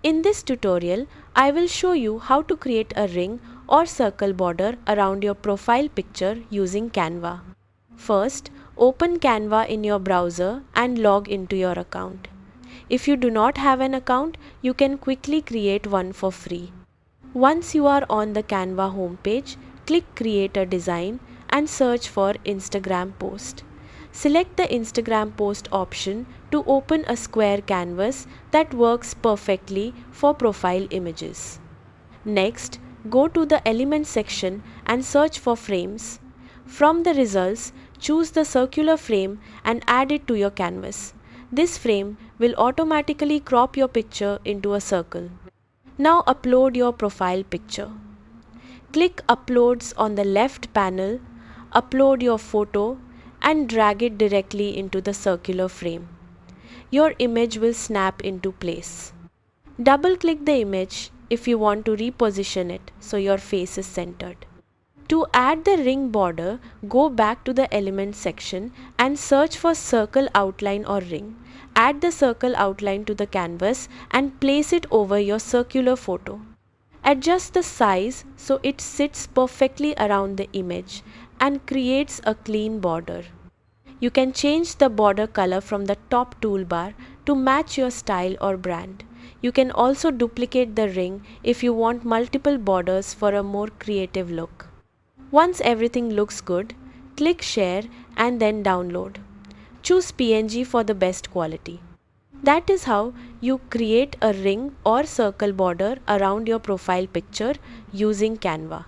In this tutorial, I will show you how to create a ring or circle border around your profile picture using Canva. First, open Canva in your browser and log into your account. If you do not have an account, you can quickly create one for free. Once you are on the Canva homepage, click Create a Design and search for Instagram post. Select the Instagram post option to open a square canvas that works perfectly for profile images. Next, go to the Elements section and search for frames. From the results, choose the circular frame and add it to your canvas. This frame will automatically crop your picture into a circle. Now upload your profile picture. Click Uploads on the left panel, upload your photo and drag it directly into the circular frame. Your image will snap into place. Double-click the image if you want to reposition it so your face is centered. To add the ring border, go back to the Elements section and search for Circle Outline or Ring. Add the circle outline to the canvas and place it over your circular photo. Adjust the size so it sits perfectly around the image and creates a clean border. You can change the border color from the top toolbar to match your style or brand. You can also duplicate the ring if you want multiple borders for a more creative look. Once everything looks good, click Share and then Download. Choose PNG for the best quality. That is how you create a ring or circle border around your profile picture using Canva.